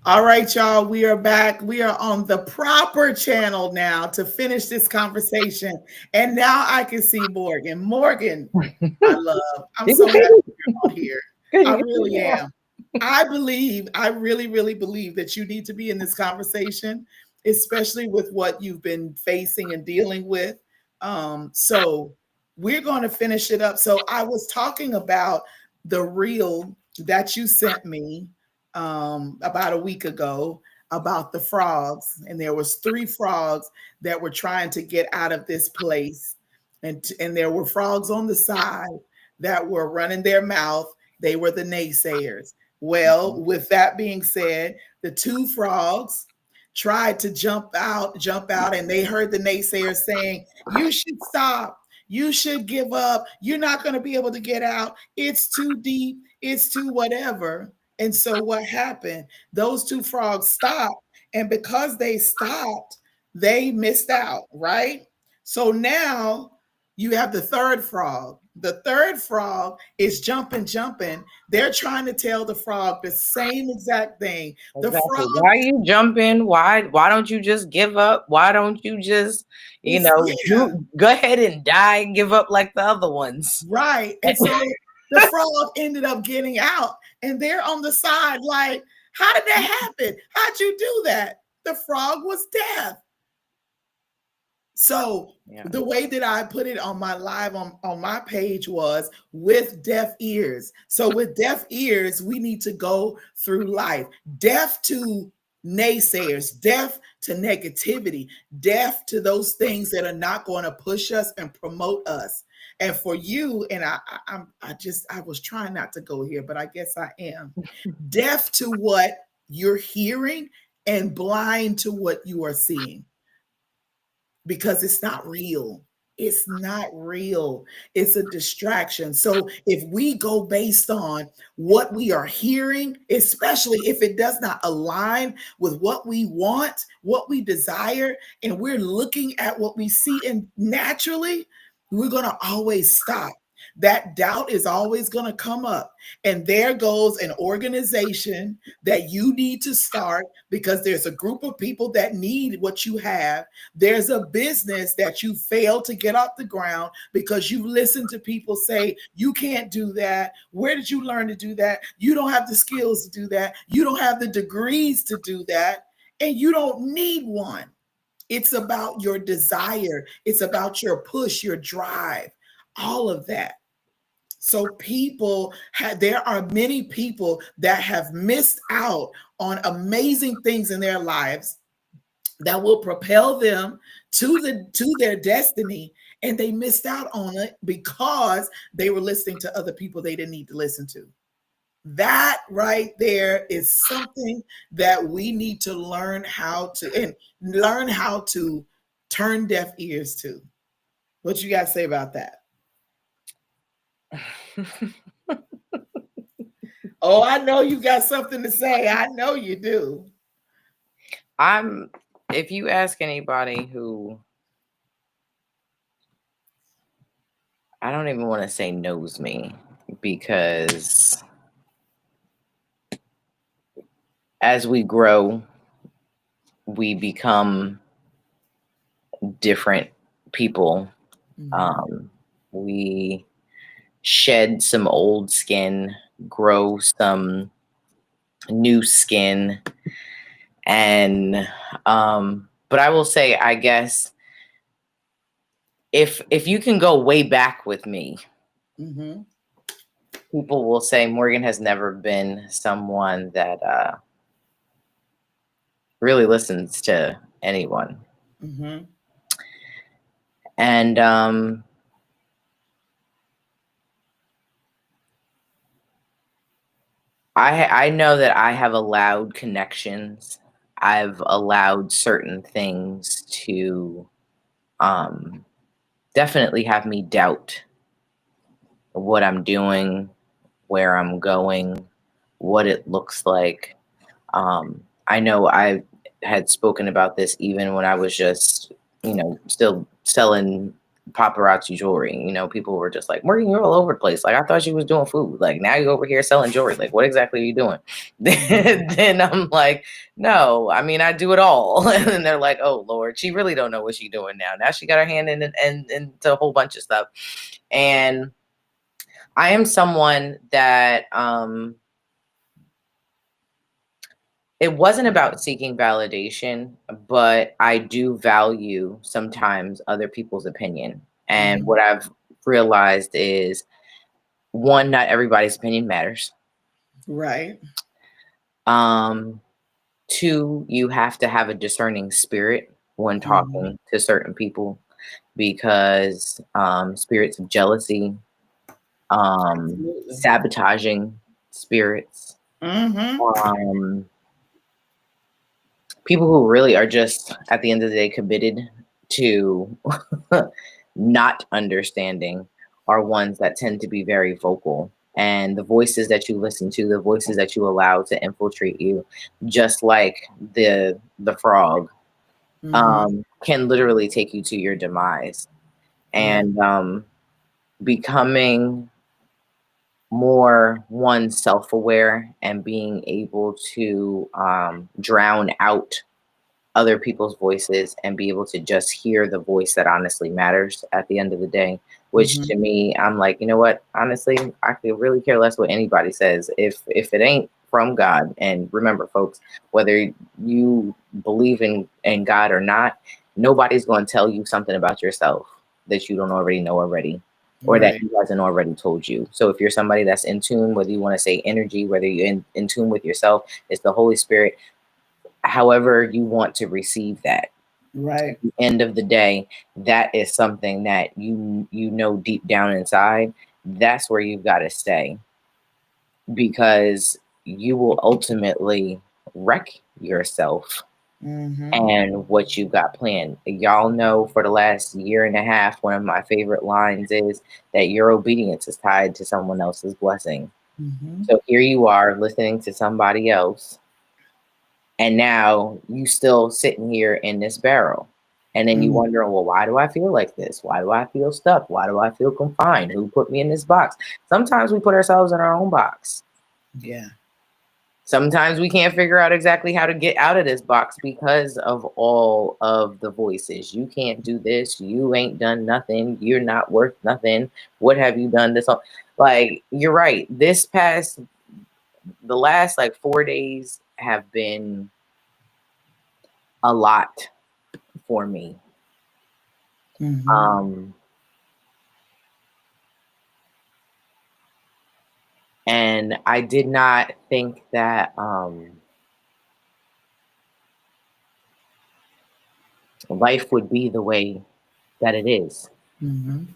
All right, y'all, we are back. We are on the proper channel now to finish this conversation. And now I can see Morgan. Morgan, I love. I'm You can so see happy me. you're on here. Good. I You can see really me now. am. I really, really believe that you need to be in this conversation, especially with what you've been facing and dealing with. So we're going to finish it up. So I was talking about the reel that you sent me about a week ago about the frogs, and there was three frogs that were trying to get out of this place, and there were frogs on the side that were running their mouth. They were the naysayers. Well, with that being said, the two frogs tried to jump out, and they heard the naysayers saying, "You should stop. You should give up. You're not going to be able to get out. It's too deep. It's too whatever." And so what happened? Those two frogs stopped, and because they stopped, they missed out, right? So now you have the third frog. The third frog is jumping. They're trying to tell the frog the same exact thing. The Exactly. frog Why are you jumping? Why don't you just give up? Why don't you just, is, yeah, go ahead and die and give up like the other ones? right. And so the frog ended up getting out, and they're on the side like, how did that happen? How'd you do that? The frog was deaf. So Yeah. the way that I put it on my live on my page was with deaf ears. So with deaf ears, we need to go through life. Deaf to naysayers, deaf to negativity, deaf to those things that are not going to push us and promote us. And for you, and I was trying not to go here, but I guess I am deaf to what you're hearing and blind to what you are seeing because it's not real. It's not real. It's a distraction. So if we go based on what we are hearing, especially if it does not align with what we want, what we desire, and we're looking at what we see, and naturally, we're going to always stop. That doubt is always going to come up. And there goes an organization that you need to start because there's a group of people that need what you have. There's a business that you failed to get off the ground because you listened to people say, you can't do that. Where did you learn to do that? You don't have the skills to do that. You don't have the degrees to do that. And you don't need one. It's about your desire, it's about your push, your drive, all of that. So there are many people that have missed out on amazing things in their lives that will propel them to their destiny, and they missed out on it because they were listening to other people they didn't need to listen to. That right there is something that we need to learn how to turn deaf ears to. What you got to say about that? Oh, I know you got something to say. I know you do. If you ask anybody who, I don't even want to say knows me, because as we grow, we become different people. We shed some old skin, grow some new skin. And but I will say, I guess, if you can go way back with me, people will say Morgan has never been someone that really listens to anyone. And I know that I have allowed connections. I've allowed certain things to definitely have me doubt what I'm doing, where I'm going, what it looks like. I know I had spoken about this even when I was just, still selling paparazzi jewelry. You know, people were just like, Morgan, you're all over the place. Like, I thought you was doing food. Like, now you're over here selling jewelry. Like, what exactly are you doing? Then I'm like, no, I mean, I do it all. And then they're like, oh, Lord, she really don't know what she's doing now. Now she got her hand in and into a whole bunch of stuff. And I am someone that it wasn't about seeking validation, but I do value sometimes other people's opinion. And what I've realized is, one, not everybody's opinion matters. Right. Two, you have to have a discerning spirit when talking to certain people, because spirits of jealousy, Absolutely. sabotaging spirits, um, people who really are just at the end of the day committed to not understanding are ones that tend to be very vocal. And the voices that you listen to, the voices that you allow to infiltrate you, just like the frog, can literally take you to your demise. And becoming more, one, self-aware and being able to drown out other people's voices and be able to just hear the voice that honestly matters at the end of the day, which to me, I'm like, you know what, honestly, I could really care less what anybody says if it ain't from God. And remember, folks, whether you believe in God or not, nobody's going to tell you something about yourself that you don't already know already, or that he hasn't already told you. So if you're somebody that's in tune, whether you want to say energy, whether you're in tune with yourself, it's the Holy Spirit, however you want to receive that. Right. At the end of the day, that is something that you know deep down inside, that's where you've got to stay, because you will ultimately wreck yourself and what you got planned. Y'all know, for the last year and a half, one of my favorite lines is that your obedience is tied to someone else's blessing. So here you are listening to somebody else, and now you still sitting here in this barrel. And then you wonder, well, why do I feel like this? Why do I feel stuck? Why do I feel confined? Who put me in this box? Sometimes we put ourselves in our own box. Yeah. Sometimes we can't figure out exactly how to get out of this box because of all of the voices. You can't do this. You ain't done nothing. You're not worth nothing. What have you done this? Like, you're right. The last like 4 days have been a lot for me. And I did not think that life would be the way that it is. And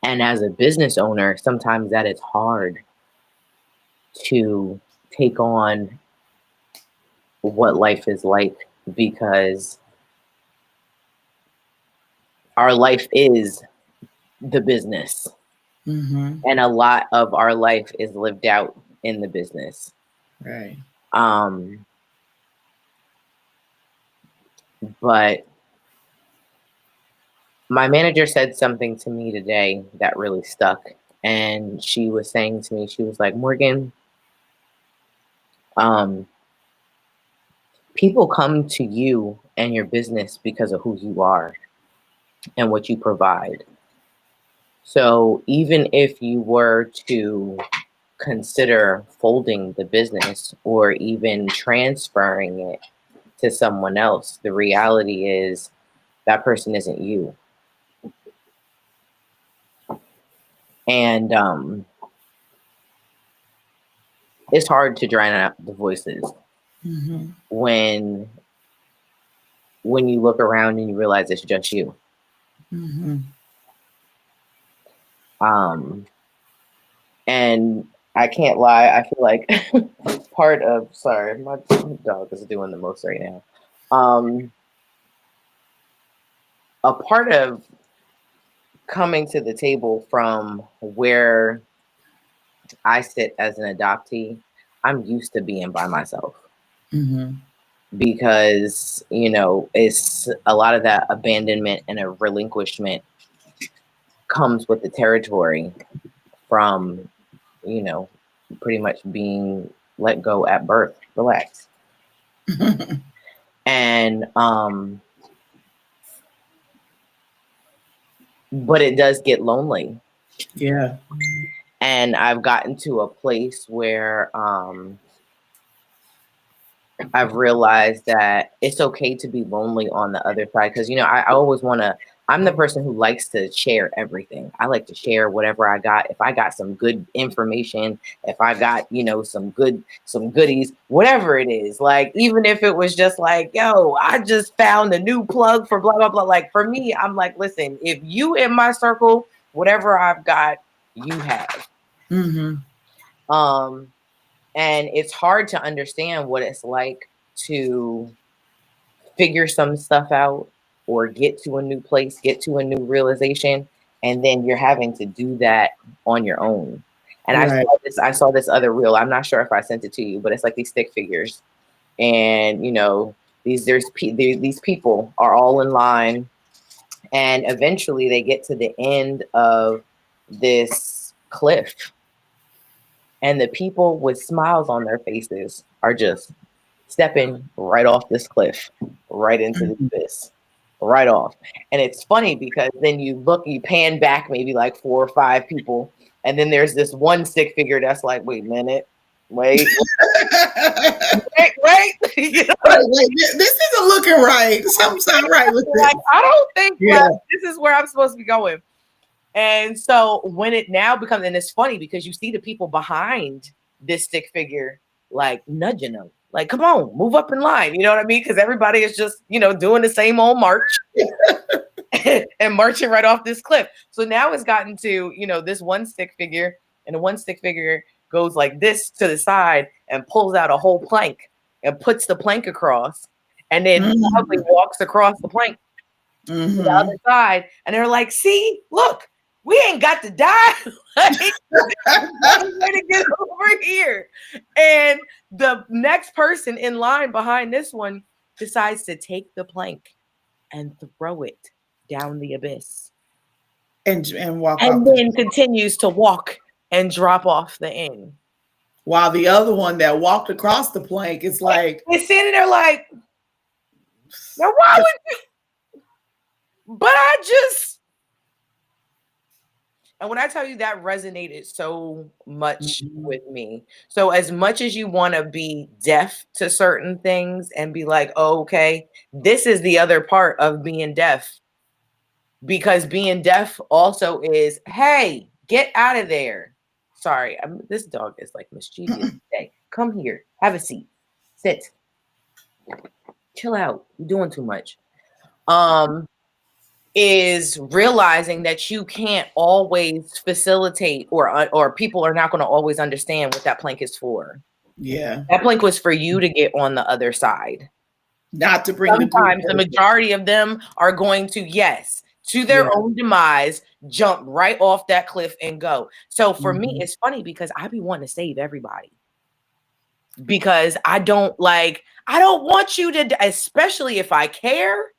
as a business owner, sometimes that is hard to take on what life is like, because our life is the business. And a lot of our life is lived out in the business. Right. But my manager said something to me today that really stuck. And she was saying to me, she was like, Morgan, people come to you and your business because of who you are and what you provide. So even if you were to consider folding the business or even transferring it to someone else, the reality is that person isn't you. And it's hard to drown out the voices when you look around and you realize it's just you. And I can't lie, I feel like sorry, my dog is doing the most right now. A part of coming to the table from where I sit as an adoptee, I'm used to being by myself. because, you know, it's a lot of that abandonment and a relinquishment comes with the territory from, you know, pretty much being let go at birth. Relax. And but it does get lonely. Yeah. And I've gotten to a place where I've realized that it's okay to be lonely on the other side. Because, you know, I always want to, I'm the person who likes to share everything. I like to share whatever I got. If I got some good information, if I got, you know, some goodies, whatever it is, like, even if it was just like, yo, I just found a new plug for blah, blah, blah. Like, for me, I'm like, listen, if you in my circle, whatever I've got, you have. Mm-hmm. And it's hard to understand what it's like to figure some stuff out or get to a new place, get to a new realization, and then you're having to do that on your own. And Right. I saw this other reel. I'm not sure if I sent it to you, but it's like these stick figures, and you know, these people are all in line, and eventually they get to the end of this cliff, and the people with smiles on their faces are just stepping right off this cliff, right into the abyss, right off. And it's funny because then you pan back maybe like 4 or 5 people, and then there's this one stick figure that's like, wait a minute, wait, wait. You know? Wait, this isn't looking right. Something's not right with this. Like, I don't think this is where I'm supposed to be going. And so when it now becomes, and it's funny because you see the people behind this stick figure like nudging them, like, come on, move up in line. You know what I mean? Because everybody is just, you know, doing the same old march and marching right off this cliff. So now it's gotten to, you know, this one stick figure, and the one stick figure goes like this to the side and pulls out a whole plank and puts the plank across, and then probably walks across the plank to the other side. And they're like, see, look, we ain't got to die. Like, way to get over here. And the next person in line behind this one decides to take the plank and throw it down the abyss. And walk off. And then continues to walk and drop off the end. While the other one that walked across the plank is like, they're standing there like, now why would you? But I just, and when I tell you that resonated so much with me. So as much as you want to be deaf to certain things and be like, oh, okay, this is the other part of being deaf. Because being deaf also is, hey, get out of there. Sorry, this dog is like mischievous today. Come here, have a seat, sit, chill out. You're doing too much. Is realizing that you can't always facilitate, or people are not going to always understand what that plank is for. Yeah, that plank was for you to get on the other side. Not to bring Sometimes the majority of them are going to, yes, to their own demise, jump right off that cliff and go. So for me, it's funny because I be wanting to save everybody. Because I don't want you to, especially if I care.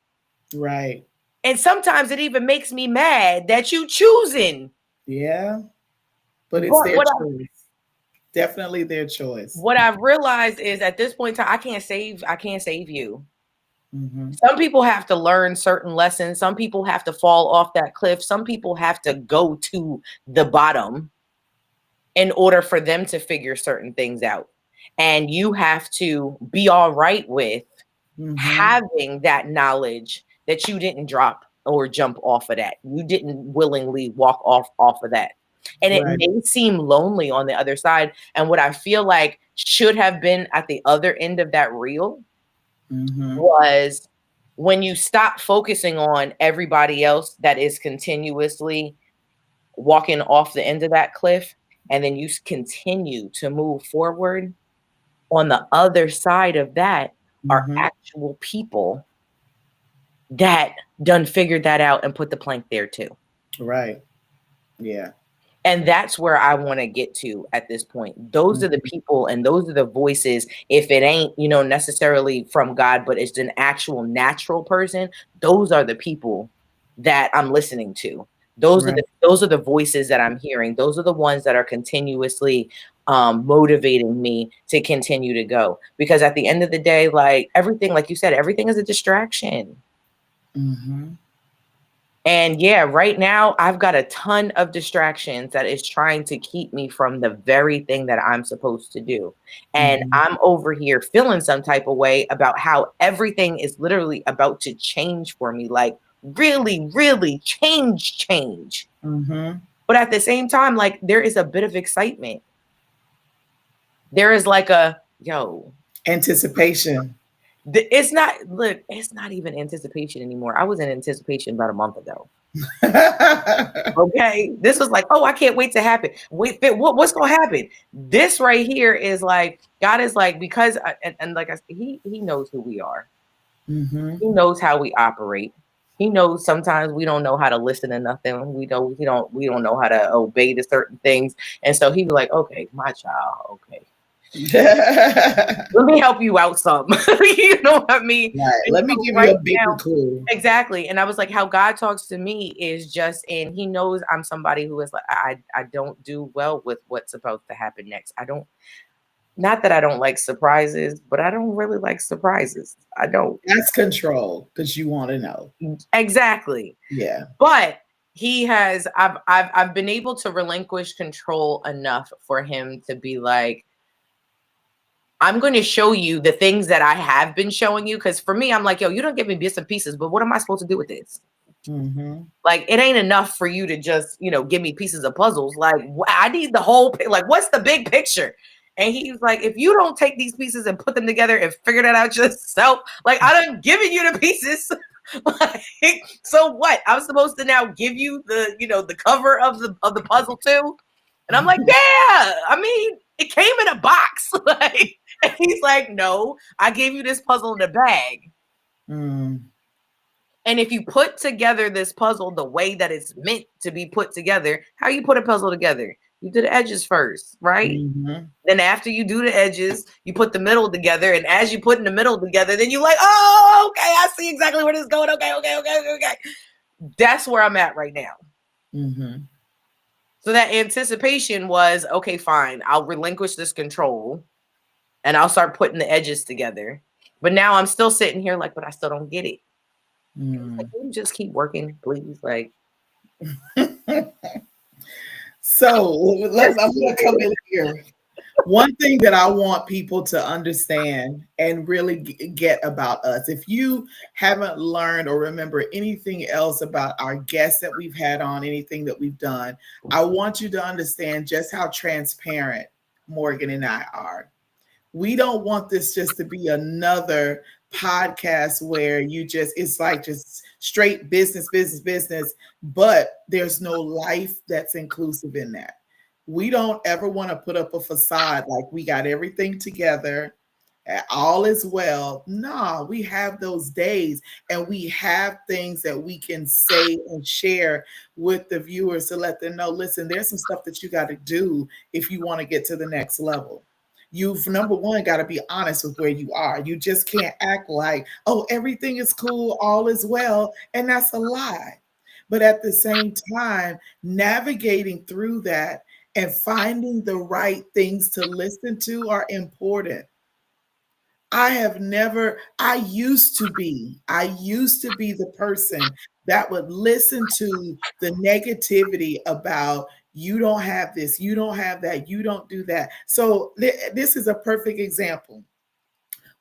Right. And sometimes it even makes me mad that you choosing. Yeah. But it's their choice. Definitely their choice. What I've realized is at this point in time, I can't save you. Some people have to learn certain lessons. Some people have to fall off that cliff. Some people have to go to the bottom in order for them to figure certain things out. And you have to be all right with having that knowledge that you didn't drop or jump off of that. You didn't willingly walk off of that. And it may seem lonely on the other side. And what I feel like should have been at the other end of that reel was when you stop focusing on everybody else that is continuously walking off the end of that cliff, and then you continue to move forward. On the other side of that are actual people that done figured that out and put the plank there too. Right. Yeah. And that's where I want to get to at this point. Those are the people and those are the voices. If it ain't, necessarily from God, but it's an actual natural person, those are the people that I'm listening to. Right. Those are the voices that I'm hearing. Those are the ones that are continuously motivating me to continue to go. Because at the end of the day, like everything, like you said, everything is a distraction. Mm-hmm. And yeah, right now I've got a ton of distractions that is trying to keep me from the very thing that I'm supposed to do. And Mm-hmm. I'm over here feeling some type of way about how everything is literally about to change for me. Like really, really change. Mm-hmm. But at the same time, like there is a bit of excitement. There is like a, yo, Anticipation. it's not, look, it's not even anticipation anymore. I was in anticipation about a month ago. Okay, this was like, oh, I can't wait to happen. Wait, what's gonna happen? This right here is like God is like because and like he knows who we are. Mm-hmm. He knows how we operate. He knows sometimes we don't know how to listen to nothing. We don't know how to obey to certain things. And so he be like, okay, my child, okay, let me help you out some. You know what I mean? Right. And Let me so give you right a bigger now, clue. exactly. And I was like, how God talks to me is just, and he knows I'm somebody who is like, I don't do well with what's supposed to happen next. I don't, not that I don't like surprises, but I don't really like surprises. I don't. That's control because you want to know. Exactly. Yeah. But he has, I've been able to relinquish control enough for him to be like, I'm going to show you the things that I have been showing you. Cause for me, I'm like, yo, you don't give me bits and pieces, but what am I supposed to do with this? Mm-hmm. Like, it ain't enough for you to just, give me pieces of puzzles. Like, I need the whole, like, what's the big picture? And he's like, if you don't take these pieces and put them together and figure that out yourself, like, I done given you the pieces. Like, so what? I'm supposed to now give you the cover of the puzzle too? And I'm like, yeah. I mean, it came in a box. Like, and he's like, no, I gave you this puzzle in a bag. Mm. And if you put together this puzzle the way that it's meant to be put together, how you put a puzzle together? You do the edges first, right? Mm-hmm. Then after you do the edges, you put the middle together. And as you put in the middle together, then you like, oh, okay, I see exactly where this is going. Okay. That's where I'm at right now. Mm-hmm. So that anticipation was, okay, fine. I'll relinquish this control and I'll start putting the edges together. But now I'm still sitting here like, but I still don't get it. Like, can you just keep working, please? Like, So I'm going to come in here. One thing that I want people to understand and really get about us, if you haven't learned or remember anything else about our guests that we've had on, anything that we've done, I want you to understand just how transparent Morgan and I are. We don't want this just to be another podcast where it's like just straight business, but there's no life that's inclusive in that. We don't ever want to put up a facade like we got everything together, all is well. No, we have those days and we have things that we can say and share with the viewers to let them know, listen, there's some stuff that you got to do if you want to get to the next level. You've number one got to be honest with where you are. You just can't act like, oh, everything is cool, all is well, and that's a lie. But at the same time, navigating through that and finding the right things to listen to are important. I used to be the person that would listen to the negativity about you don't have this, you don't have that, you don't do that. So this is a perfect example.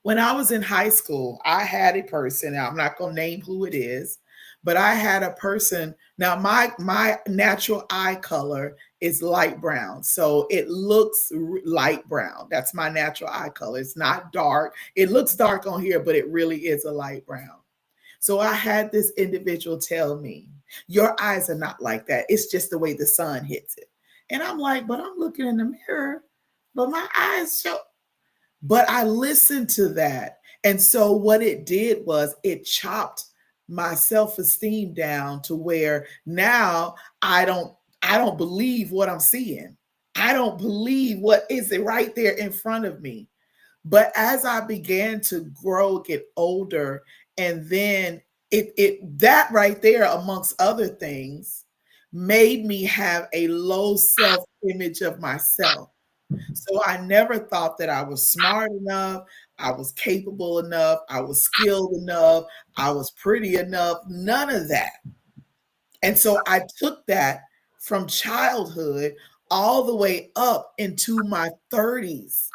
When I was in high school, I had a person, now I'm not going to name who it is, but I had a person. Now my natural eye color is light brown. So it looks light brown. That's my natural eye color. It's not dark. It looks dark on here, but it really is a light brown. So I had this individual tell me, your eyes are not like that. It's just the way the sun hits it. And I'm like, but I'm looking in the mirror, but my eyes show. But I listened to that. And so what it did was it chopped my self-esteem down to where now I don't believe what I'm seeing. I don't believe what is it right there in front of me. But as I began to grow, get older, and then it that right there, amongst other things, made me have a low self-image of myself. So I never thought that I was smart enough, I was capable enough, I was skilled enough, I was pretty enough, none of that. And so I took that from childhood all the way up into my 30s.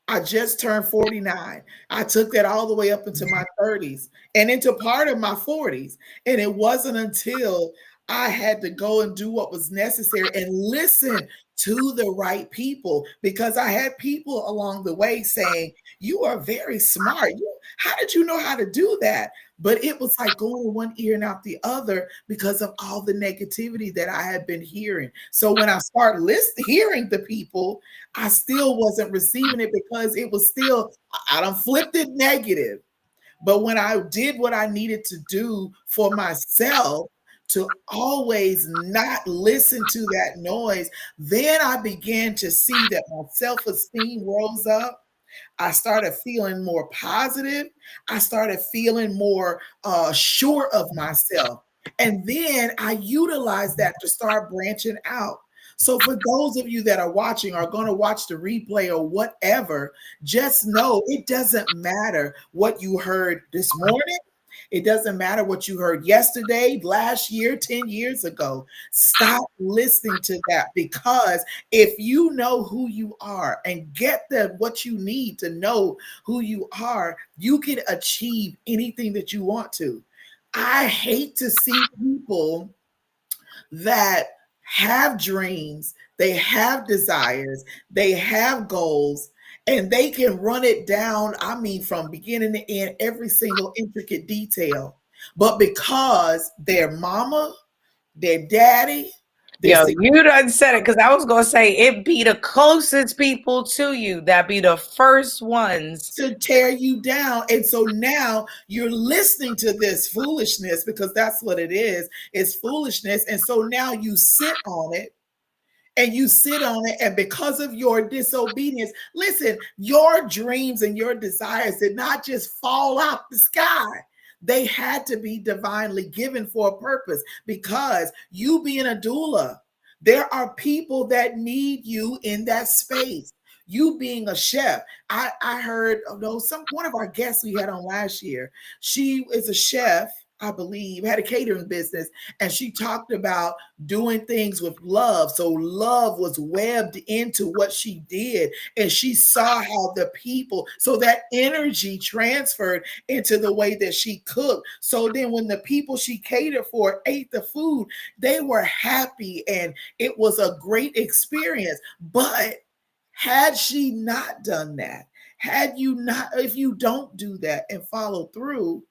I just turned 49. I took that all the way up into my 30s and into part of my 40s. And it wasn't until I had to go and do what was necessary and listen to the right people, because I had people along the way saying, "You are very smart. How did you know how to do that?" But it was like going in one ear and out the other because of all the negativity that I had been hearing. So when I start hearing the people, I still wasn't receiving it because it was still, I done flipped it negative. But when I did what I needed to do for myself to always not listen to that noise, then I began to see that my self esteem rose up. I started feeling more positive. I started feeling more sure of myself. And then I utilized that to start branching out. So, for those of you that are watching, are going to watch the replay or whatever, just know it doesn't matter what you heard this morning. It doesn't matter what you heard yesterday, last year, 10 years ago. Stop listening to that, because if you know who you are and get what you need to know who you are, you can achieve anything that you want to. I hate to see people that have dreams, they have desires, they have goals, and they can run it down. I mean, from beginning to end, every single intricate detail. But because their mama, their daddy, their Yo, you done said it, because I was gonna say it be the closest people to you that be the first ones to tear you down. And so now you're listening to this foolishness, because that's what it is. It's foolishness. And so now you sit on it, and you sit on it, and because of your disobedience, listen, your dreams and your desires did not just fall out the sky. They had to be divinely given for a purpose, because you being a doula, there are people that need you in that space. You being a chef, I heard, oh no, one of our guests we had on last year, she is a chef, I believe, had a catering business, and she talked about doing things with love. So love was webbed into what she did. And she saw how the people, so that energy transferred into the way that she cooked. So then when the people she catered for ate the food, they were happy and it was a great experience. But had she not done that, had you not, if you don't do that and follow through,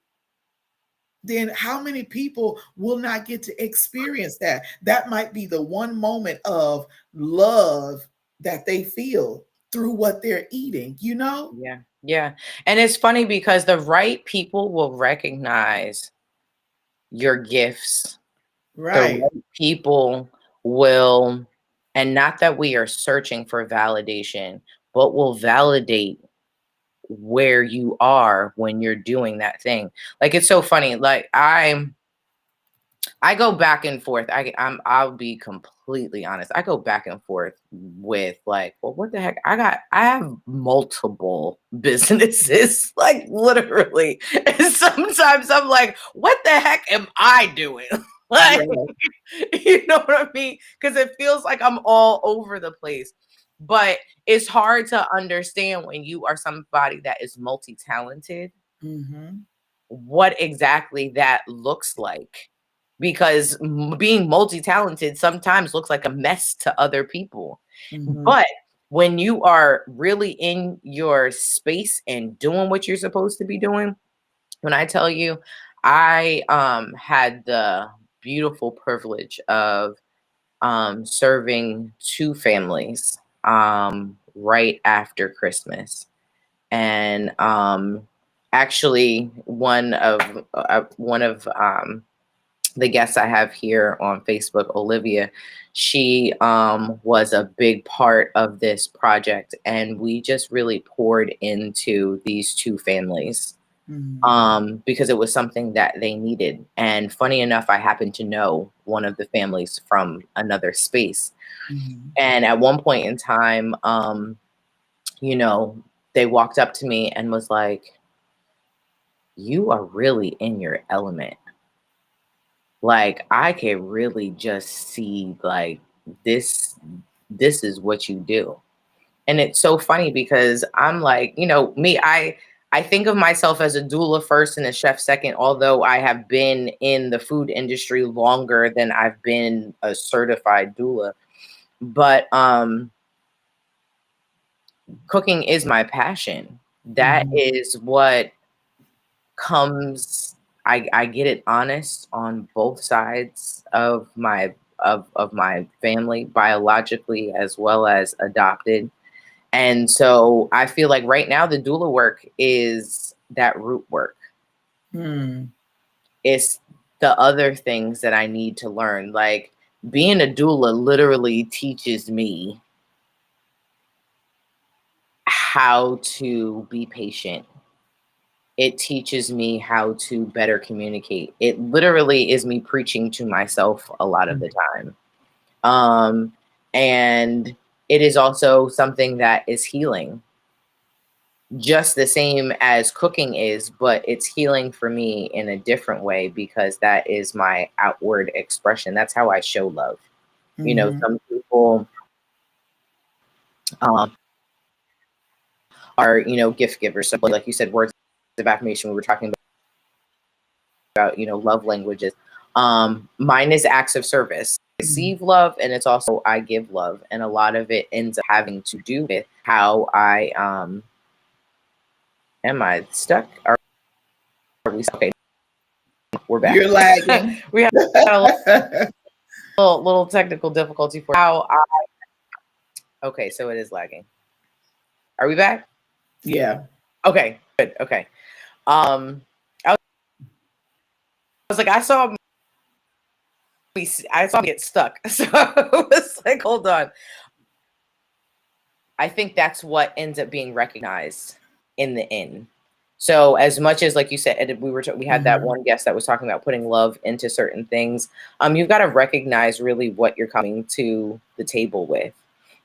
then how many people will not get to experience that? That might be the one moment of love that they feel through what they're eating, you know? Yeah, yeah. And it's funny because the right people will recognize your gifts. The Right. right people will, and not that we are searching for validation, but will validate where you are when you're doing that thing. Like, it's so funny. Like, I go back and forth. I'll be completely honest. I go back and forth with, like, well, what the heck? I have multiple businesses, like, literally. And sometimes I'm like, what the heck am I doing? Like, Yeah. you know what I mean? Because it feels like I'm all over the place. But it's hard to understand when you are somebody that is multi-talented, Mm-hmm. what exactly that looks like, because being multi-talented sometimes looks like a mess to other people. Mm-hmm. But when you are really in your space and doing what you're supposed to be doing, when I tell you, I had the beautiful privilege of serving two families right after Christmas. And actually one of the guest I have here on Facebook, Olivia, she was a big part of this project, and we just really poured into these two families because it was something that they needed. And funny enough, I happen to know one of the families from another space. And at one point in time, you know, they walked up to me and was like, "You are really in your element. Like, I can really just see like this this is what you do." And it's so funny because I'm like, me, I think of myself as a doula first and a chef second, although I have been in the food industry longer than I've been a certified doula. But cooking is my passion. That is what comes. I get it honest on both sides of my family, biologically as well as adopted. And so I feel like right now the doula work is that root work. It's the other things that I need to learn. Like, being a doula literally teaches me how to be patient. It teaches me how to better communicate. It literally is me preaching to myself a lot of the time. And it is also something that is healing, just the same as cooking is, but it's healing for me in a different way because that is my outward expression. That's how I show love. Some people are, gift givers. So like you said, words of affirmation, we were talking about, love languages. Mine is acts of service. I receive love, and it's also I give love. And a lot of it ends up having to do with how I am I stuck? Are we okay? We're back. You're lagging. We have a little technical difficulty for how I. Okay, so it is lagging. Are we back? Yeah. Okay, good. Okay. I was like, I saw me get stuck. So I was like, hold on. I think that's what ends up being recognized in the end. So as much as, like you said, we had that one guest that was talking about putting love into certain things. You've got to recognize really what you're coming to the table with.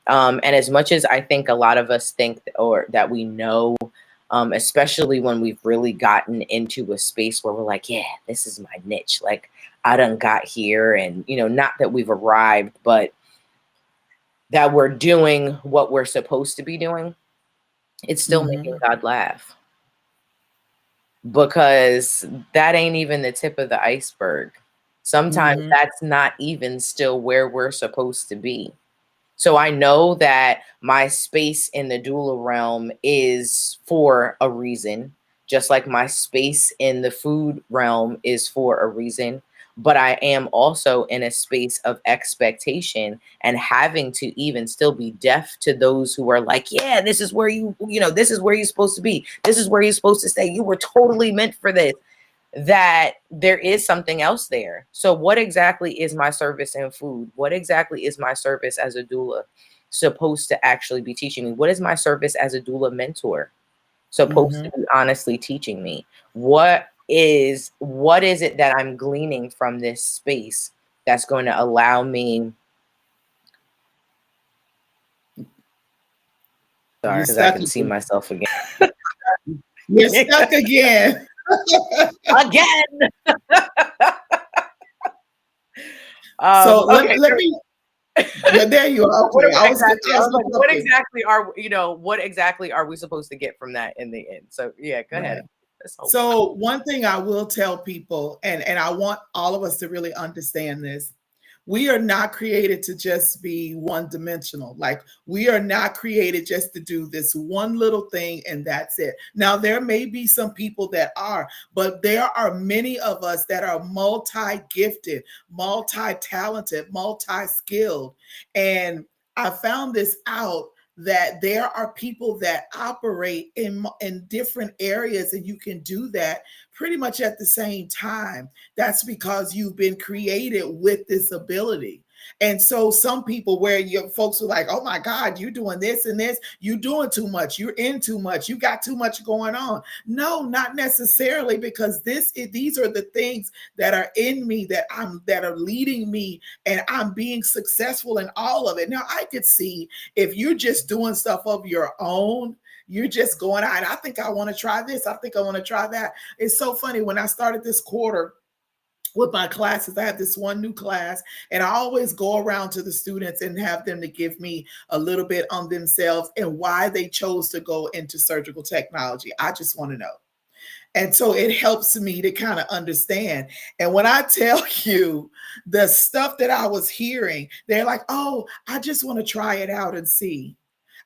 And as much as I think a lot of us think or that we know, especially when we've really gotten into a space where we're like, yeah, this is my niche. Like, I done got here, and not that we've arrived, but that we're doing what we're supposed to be doing. It's still making God laugh, because that ain't even the tip of the iceberg. Sometimes that's not even still where we're supposed to be. So I know that my space in the doula realm is for a reason, just like my space in the food realm is for a reason. But I am also in a space of expectation and having to even still be deaf to those who are like, yeah, this is where this is where you're supposed to be. This is where you're supposed to stay. You were totally meant for this. That there is something else there. So what exactly is my service in food? What exactly is my service as a doula supposed to actually be teaching me? What is my service as a doula mentor supposed to be honestly teaching me? What is it that I'm gleaning from this space that's going to allow me? Sorry, because I can see myself again. You're stuck again. Again. So let me. Yeah, there you are. Okay. What exactly are we supposed to get from that in the end? So yeah, go ahead. So one thing I will tell people, and I want all of us to really understand this. We are not created to just be one dimensional. Like, we are not created just to do this one little thing and that's it. Now, there may be some people that are, but there are many of us that are multi-gifted, multi-talented, multi-skilled. And I found this out that there are people that operate in different areas, and you can do that pretty much at the same time. That's because you've been created with this ability. And so some people, where your folks are like, oh my God, you're doing this and this, you're doing too much, you're in too much, you got too much going on. No, not necessarily, because these are the things that are in me, that are leading me, and I'm being successful in all of it. Now I could see if you're just doing stuff of your own, you're just going out, I think I want to try this, I think I want to try that. It's so funny, when I started this quarter with my classes, I have this one new class, and I always go around to the students and have them to give me a little bit on themselves and why they chose to go into surgical technology. I just want to know. And so it helps me to kind of understand. And when I tell you the stuff that I was hearing, they're like, oh, I just want to try it out and see.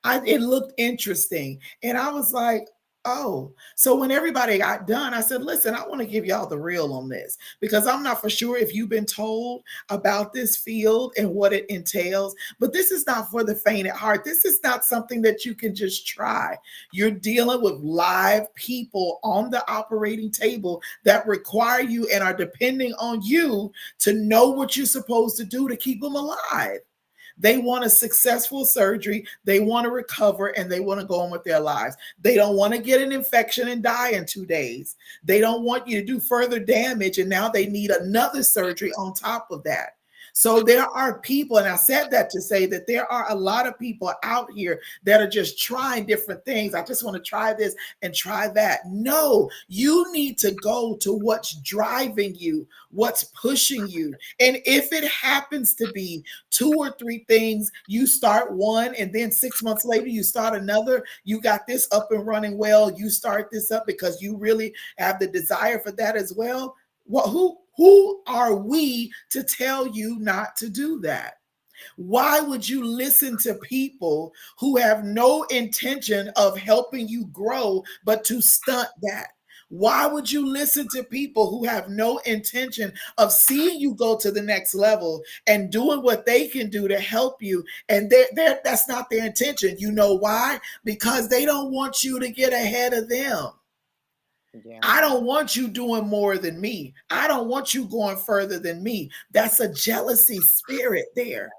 It looked interesting. And I was like, oh. So when everybody got done, I said, listen, I want to give y'all the real on this, because I'm not for sure if you've been told about this field and what it entails, but this is not for the faint at heart. This is not something that you can just try. You're dealing with live people on the operating table that require you and are depending on you to know what you're supposed to do to keep them alive. They want a successful surgery, they want to recover, and they want to go on with their lives. They don't want to get an infection and die in 2 days. They don't want you to do further damage, and now they need another surgery on top of that. So there are people, and I said that to say that there are a lot of people out here that are just trying different things. I just want to try this and try that. No, you need to go to what's driving you, what's pushing you. And if it happens to be 2 or 3 things, you start one, and then 6 months later, you start another. You got this up and running well. You start this up because you really have the desire for that as well. Well, who are we to tell you not to do that? Why would you listen to people who have no intention of helping you grow, but to stunt that? Why would you listen to people who have no intention of seeing you go to the next level and doing what they can do to help you? And that's not their intention. You know why? Because they don't want you to get ahead of them. Yeah. I don't want you doing more than me. I don't want you going further than me. That's a jealousy spirit there.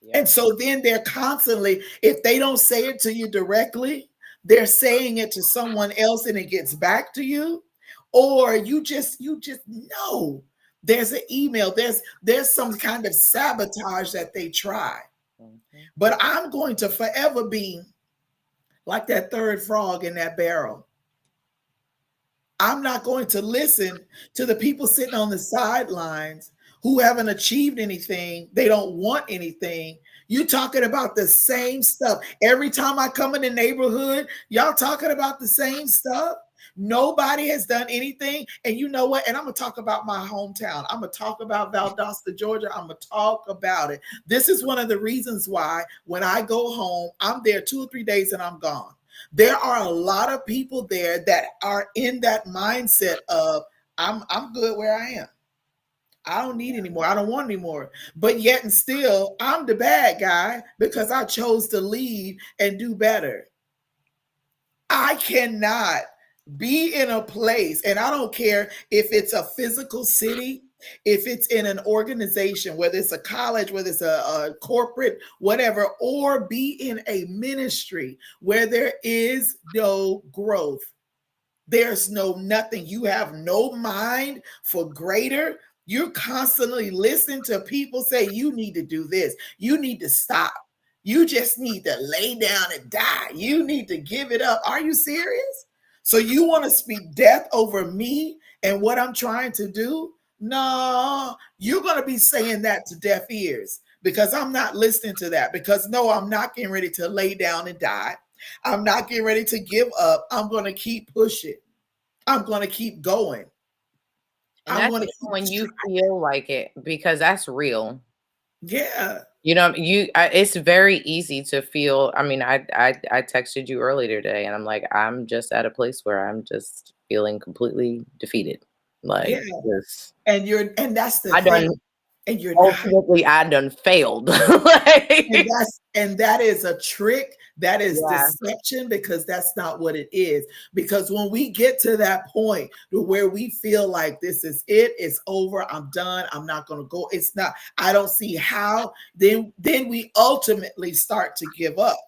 Yeah. And so then they're constantly, if they don't say it to you directly, they're saying it to someone else and it gets back to you. Or you just know there's an email, there's some kind of sabotage that they try. But I'm going to forever be like that third frog in that barrel. I'm not going to listen to the people sitting on the sidelines who haven't achieved anything. They don't want anything. You talking about the same stuff. Every time I come in the neighborhood, y'all talking about the same stuff. Nobody has done anything. And you know what? And I'm going to talk about my hometown. I'm going to talk about Valdosta, Georgia. I'm going to talk about it. This is one of the reasons why when I go home, I'm there 2 or 3 days and I'm gone. There are a lot of people there that are in that mindset of I'm good where I am. I don't need any more. I don't want any more. But yet and still, I'm the bad guy because I chose to leave and do better. I cannot be in a place, and I don't care if it's a physical city, if it's in an organization, whether it's a college, whether it's a corporate, whatever, or be in a ministry where there is no growth. There's no nothing. You have no mind for greater. You're constantly listening to people say, you need to do this. You need to stop. You just need to lay down and die. You need to give it up. Are you serious? So you want to speak death over me and what I'm trying to do? No, you're going to be saying that to deaf ears because I'm not listening to that. Because no, I'm not getting ready to lay down and die. I'm not getting ready to give up. I'm going to keep pushing. I'm going to keep going. And that's when you feel like it, because that's real. Yeah. You know, it's very easy to feel. I mean, I texted you earlier today and I'm like, I'm just at a place where I'm just feeling completely defeated. Like, yeah. And that's the I thing. and you're not. Ultimately, I done failed. And Like, that is a trick. That is yeah, deception, because that's not what it is. Because when we get to that point to where we feel like this is it, it's over, I'm done, I'm not going to go. It's not. I don't see how. Then we ultimately start to give up.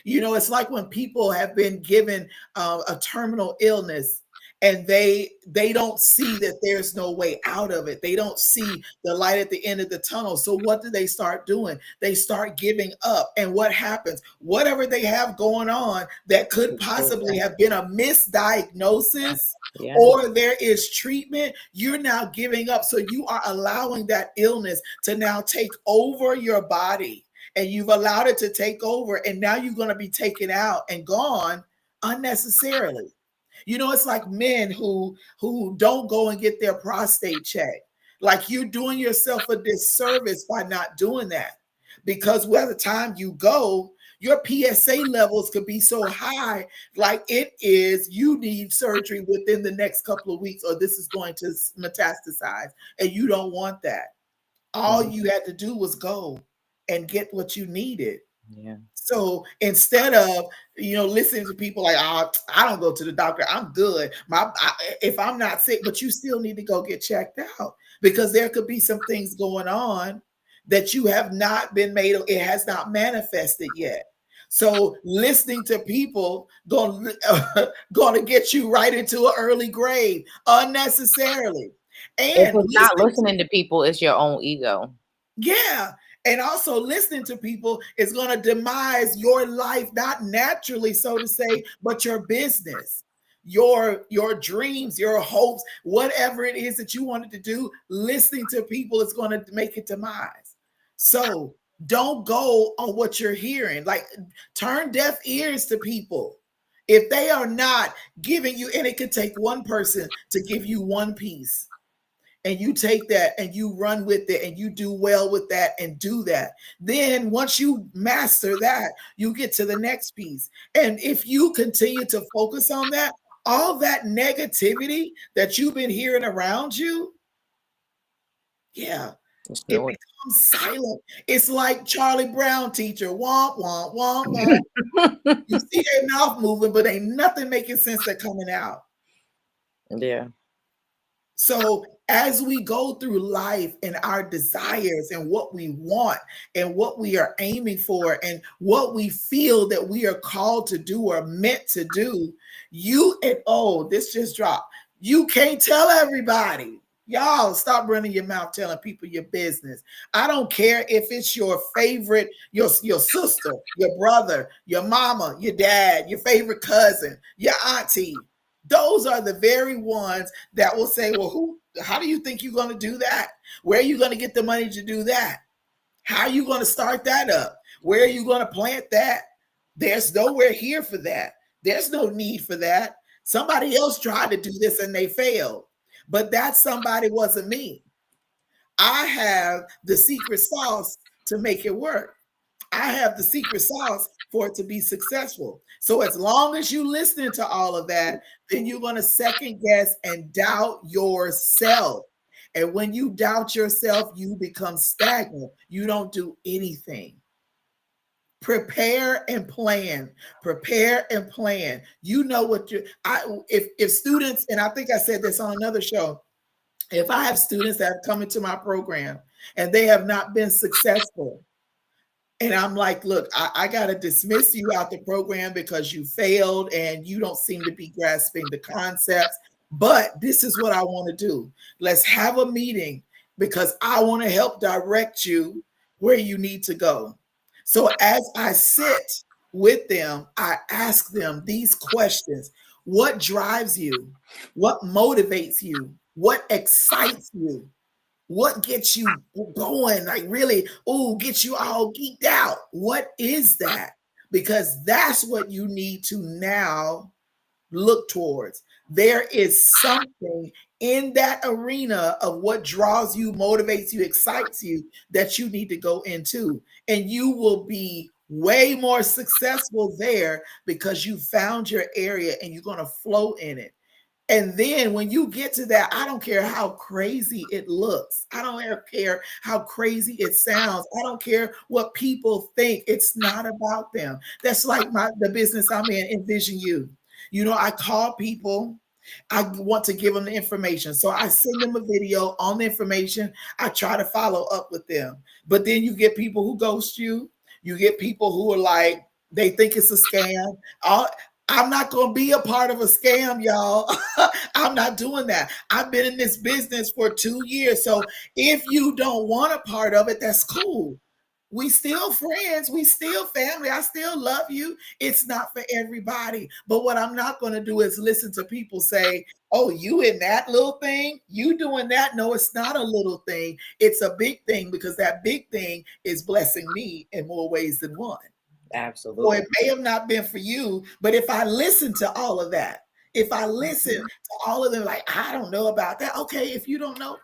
It's like when people have been given a terminal illness, and they don't see that there's no way out of it. They don't see the light at the end of the tunnel. So what do they start doing? They start giving up. And what happens? Whatever they have going on that could possibly have been a misdiagnosis, yeah, or there is treatment, you're now giving up. So you are allowing that illness to now take over your body, and you've allowed it to take over, and now you're going to be taken out and gone unnecessarily. It's like men who don't go and get their prostate checked. Like, you're doing yourself a disservice by not doing that, because by the time you go, your PSA levels could be so high, like it is, you need surgery within the next couple of weeks, or this is going to metastasize, and you don't want that. All yeah, you had to do was go and get what you needed. yeah. So instead of listening to people like, oh, I don't go to the doctor, I'm good. If I'm not sick, but you still need to go get checked out, because there could be some things going on that you have not been made. It has not manifested yet. So listening to people going to get you right into an early grave unnecessarily, If and it's not listening to listening to people, it's your own ego. yeah. And also listening to people is going to demise your life, not naturally, so to say, but your business, your dreams, your hopes, whatever it is that you wanted to do. Listening to people is going to make it demise. So don't go on what you're hearing. Like, turn deaf ears to people. If they are not giving you, and it could take one person to give you one piece, and you take that and you run with it and you do well with that and do that. Then once you master that, you get to the next piece. And if you continue to focus on that, all that negativity that you've been hearing around you, yeah, Just it know becomes silent. It's like Charlie Brown teacher, womp, womp, womp, womp. it. You see their mouth moving, but ain't nothing making sense that coming out. Yeah. So as we go through life and our desires and what we want and what we are aiming for and what we feel that we are called to do or meant to do, this just dropped. You can't tell everybody. Y'all stop running your mouth telling people your business. I don't care if it's your favorite, your sister, your brother, your mama, your dad, your favorite cousin, your auntie. Those are the very ones that will say, well, how do you think you're going to do that? Where are you going to get the money to do that? How are you going to start that up? Where are you going to plant that? There's nowhere here for that. There's no need for that. Somebody else tried to do this and they failed, but that somebody wasn't me. I have the secret sauce to make it work. I have the secret sauce for it to be successful. So as long as you listening to all of that, then you're going to second guess and doubt yourself. And when you doubt yourself, you become stagnant. You don't do anything. Prepare and plan. Prepare and plan. You know what you if students, and I think I said this on another show, if I have students that have come into my program and they have not been successful, and I'm like, look, I got to dismiss you out the program because you failed and you don't seem to be grasping the concepts. But this is what I want to do. Let's have a meeting, because I want to help direct you where you need to go. So as I sit with them, I ask them these questions. What drives you? What motivates you? What excites you? What gets you going? Like, really, gets you all geeked out. What is that? Because that's what you need to now look towards. There is something in that arena of what draws you, motivates you, excites you, that you need to go into. And you will be way more successful there because you found your area and you're going to flow in it. And then when you get to that, I don't care how crazy it looks. I don't ever care how crazy it sounds. I don't care what people think. It's not about them. That's like the business I'm in, Envision You. You know, I call people. I want to give them the information. So I send them a video on the information. I try to follow up with them. But then you get people who ghost you. You get people who are like, they think it's a scam. I'm not going to be a part of a scam, y'all. I'm not doing that. I've been in this business for 2 years. So if you don't want a part of it, that's cool. We still friends. We still family. I still love you. It's not for everybody. But what I'm not going to do is listen to people say, oh, you in that little thing? You doing that? No, it's not a little thing. It's a big thing because that big thing is blessing me in more ways than one. Or Absolutely. it may have not been for you, but if I listen to all of that, if I listen to all of them, like, I don't know about that. Okay, if you don't know,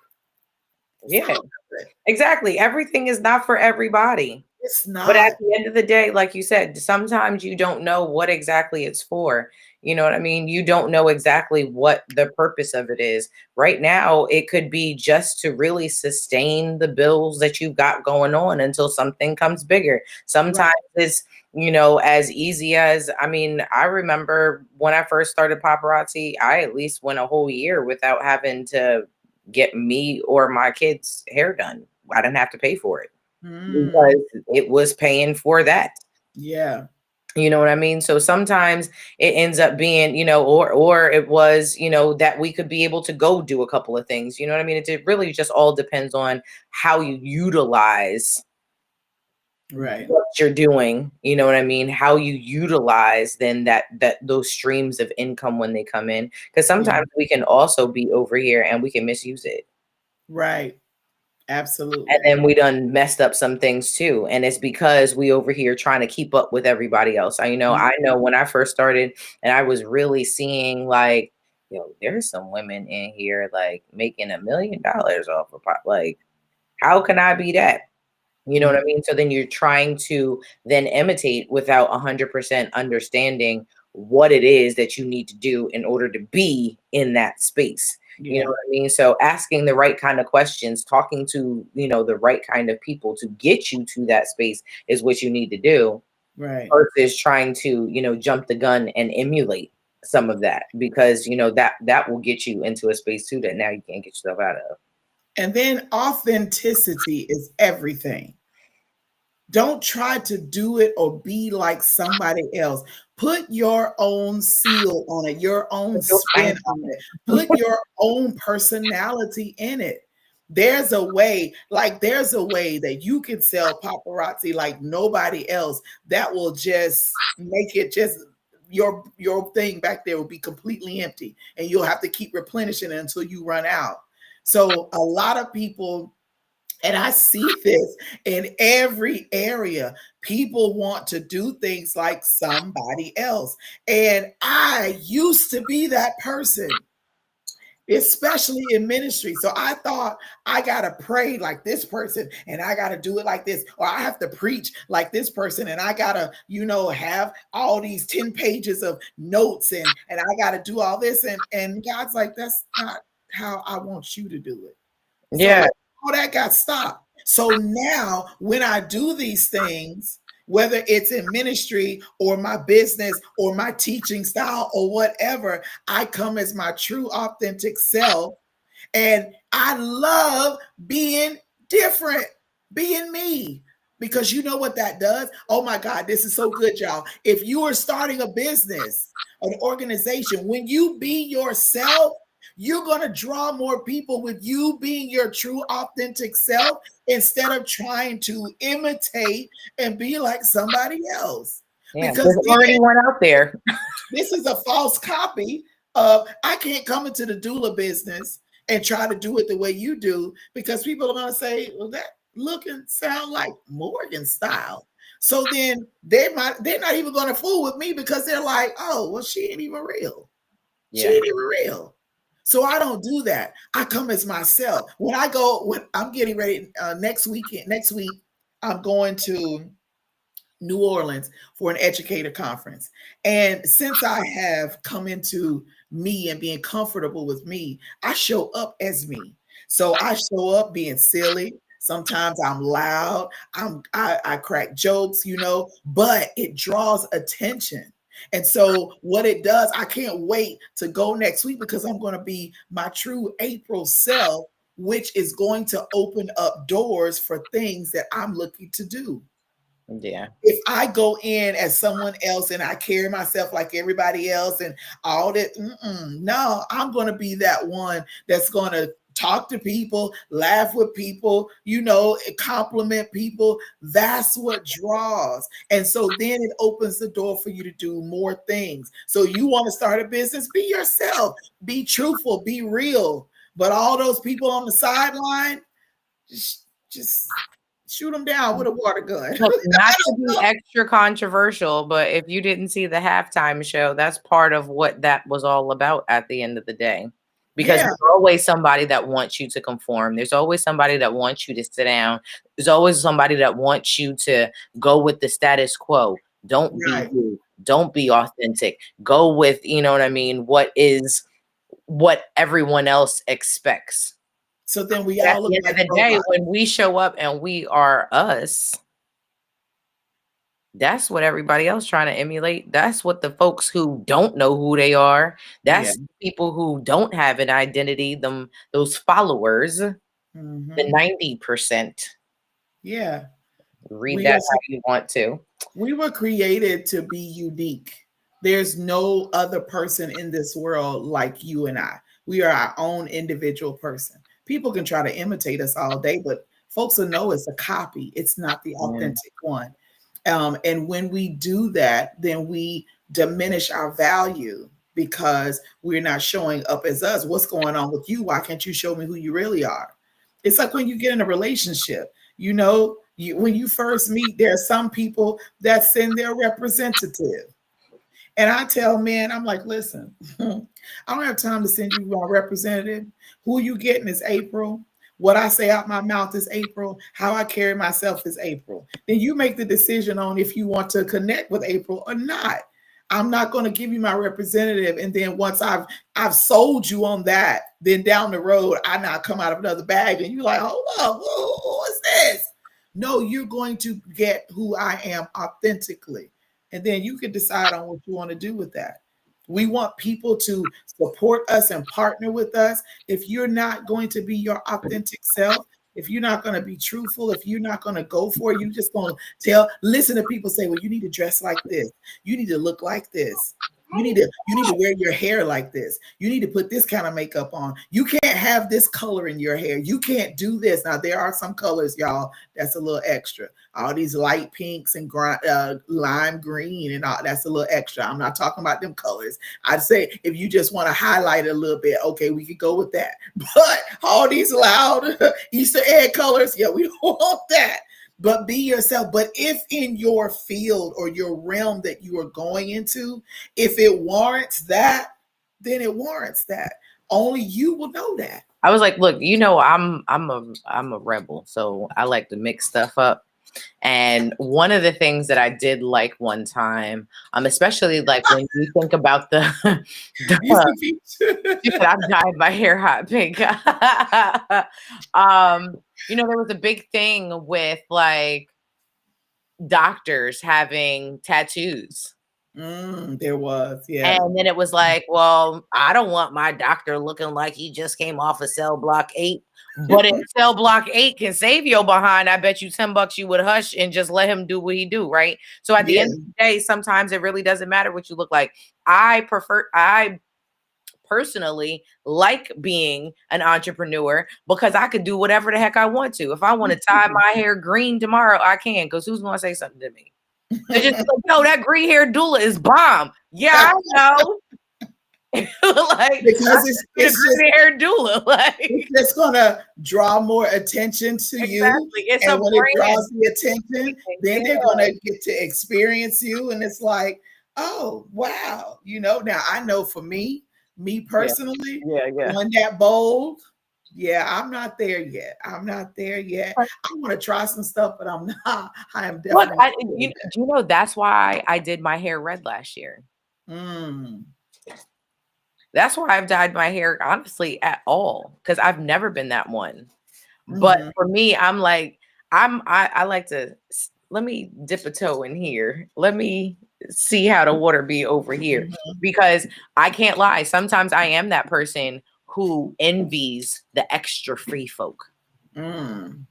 Yeah, follow it. exactly. Everything is not for everybody. It's But at not. the end of the day, like you said, sometimes you don't know what exactly it's for. You know what I mean? You don't know exactly what the purpose of it is. Right now, it could be just to really sustain the bills that you've got going on until something comes bigger. Right. Sometimes it's, as easy as, I mean, I remember when I first started paparazzi, I at least went a whole year without having to get me or my kids' hair done. I didn't have to pay for it Mm, because it was paying for that. yeah. You know what I mean? So sometimes it ends up being, or it was, that we could be able to go do a couple of things. You know what I mean? It really just all depends on how you utilize Right. what you're doing. You know what I mean? How you utilize then that those streams of income when they come in. Because Yeah. sometimes we can also be over here and we can misuse it. Right. And Absolutely. then we done messed up some things too. And it's because we over here trying to keep up with everybody else. I know when I first started and I was really seeing like, there's some women in here like making $1 million off of like, how can I be that? You know what I Mhm. mean? So then you're trying to then imitate without 100% understanding what it is that you need to do in order to be in that space. You know Yeah. what I mean? So asking the right kind of questions, talking to, the right kind of people to get you to that space is what you need to do Right. versus trying to, jump the gun and emulate some of that because, that will get you into a space too that now you can't get yourself out of. And then authenticity is everything. Don't try to do it or be like somebody else. Put your own seal on it, your own Put your spin spank on on it. it. Put your own personality in it. There's a way that you can sell paparazzi like nobody else that will just make it just your thing back there will be completely empty and you'll have to keep replenishing it until you run out. So a lot of people, and I see this in every area. People want to do things like somebody else. And I used to be that person, especially in ministry. So I thought I got to pray like this person and I got to do it like this, or I have to preach like this person and I got to, have all these 10 pages of notes and I got to do all this. And God's like, that's not how I want you to do it. So Yeah. all that got stopped. So now when I do these things, whether it's in ministry or my business or my teaching style or whatever, I come as my true authentic self. And I love being different, being me. Because you know what that does? Oh my God, this is so good, y'all. If you are starting a business, an organization, when you be yourself, you're going to draw more people with you being your true authentic self instead of trying to imitate and be like somebody else. Yeah. Because There's already one out there. this is a false copy of I can't come into the doula business and try to do it the way you do because people are going to say, well, that look and sound like Morgan style. So then they're not even going to fool with me because they're like, oh, well, she ain't even real. She Yeah. ain't even real. So I don't do that. I come as myself. When I'm getting ready next week, I'm going to New Orleans for an educator conference. And since I have come into me and being comfortable with me, I show up as me. So I show up being silly. Sometimes I'm loud. I crack jokes, but it draws attention. And so what it does, I can't wait to go next week because I'm going to be my true April self, which is going to open up doors for things that I'm looking to do. Yeah. If I go in as someone else and I carry myself like everybody else and all that, no, I'm going to be that one that's going to talk to people, laugh with people, compliment people. That's what draws. And so then it opens the door for you to do more things. So you want to start a business, be yourself, be truthful, be real. But all those people on the sideline, just shoot them down with a water gun. Look, not to be extra controversial, but if you didn't see the halftime show, that's part of what that was all about at the end of the day. Because there's always somebody that wants you to conform. There's always somebody that wants you to sit down. There's always somebody that wants you to go with the status quo. Don't be you. Don't be authentic. Go with, what I mean, what everyone else expects. So then we all look at the end of the day, when we show up and we are us, that's what everybody else trying to emulate. That's what the folks who don't know who they are. That's people who don't have an identity. Those followers, the 90%. Yeah. Read that how you want to. We were created to be unique. There's no other person in this world like you and I. We are our own individual person. People can try to imitate us all day, but folks will know it's a copy. It's not the authentic one. And when we do that, then we diminish our value because we're not showing up as us. What's going on with you? Why can't you show me who you really are? It's like when you get in a relationship, when you first meet, there are some people that send their representative. And I tell men, I'm like, listen, I don't have time to send you my representative. Who you getting is April. What I say out my mouth is April. How I carry myself is April. Then you make the decision on if you want to connect with April or not. I'm not going to give you my representative. And then once I've sold you on that, then down the road, I now come out of another bag and you're like, hold up, who is this? No, you're going to get who I am authentically. And then you can decide on what you want to do with that. We want people to support us and partner with us. If you're not going to be your authentic self, if you're not going to be truthful, if you're not going to go for it, you're just going to listen to people say, well, you need to dress like this. You need to look like this. You need to wear your hair like this. You need to put this kind of makeup on. You can't have this color in your hair. You can't do this. Now, there are some colors, y'all, that's a little extra. All these light pinks and lime green and all, that's a little extra. I'm not talking about them colors. I'd say if you just want to highlight it a little bit, okay, we could go with that. But all these loud Easter egg colors, yeah, we don't want that. But be yourself. But if in your field or your realm that you are going into, if it warrants that, then it warrants that. Only you will know that. I was like, look, I'm a rebel, so I like to mix stuff up. And one of the things that I did like one time, especially like when you think about I'm dyed my hair hot pink. There was a big thing with like doctors having tattoos. There was, yeah. And then it was like, well, I don't want my doctor looking like he just came off of cell block 8. But if cell block 8 can save your behind, I bet you $10 you would hush and just let him do what he do, right? So at the end of the day, sometimes it really doesn't matter what you look like. I personally like being an entrepreneur because I could do whatever the heck I want to. If I want to tie my hair green tomorrow, I can, because who's going to say something to me? They're just like, no, that green hair doula is bomb. Yeah, I know. Like, because it's green hair doula. Like, it's gonna draw more attention to you. It's and when it draws the attention, then they're gonna get to experience you. And it's like, oh wow, Now I know for me personally, when that bold, Yeah, I'm not there yet. I'm not there yet. I want to try some stuff, but I'm not. I am Look, definitely not there do you know that's why I did my hair red last year? yet. Mm, That's why I've dyed my hair honestly at all, because I've never been that one. But hmm for me, I'm like, I like to let me dip a toe in here. Let me see how the water be over here. hmm Because I can't lie. Sometimes I am that person who envies the extra free folk. mm.